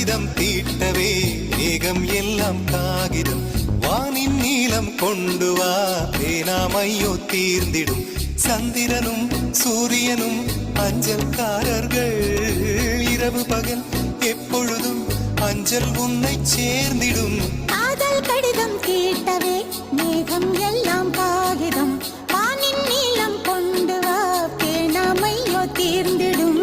கடிதம் தீட்டவே மேகம் எல்லாம் காகிதம் வானின் நீளம் கொண்டு வா பேனாமையோ தீர்ந்திடும் சந்திரனும் சூரியனும் அஞ்சல்காரர்கள் இரவு பகல் எப்பொழுதும் அஞ்சல் உன்னை சேர்ந்திடும் காதல் கடிதம் தீட்டவே மேகம் எல்லாம் காகிதம் வானின் நீளம் கொண்டு வா பேனாமையோ தீர்ந்திடும்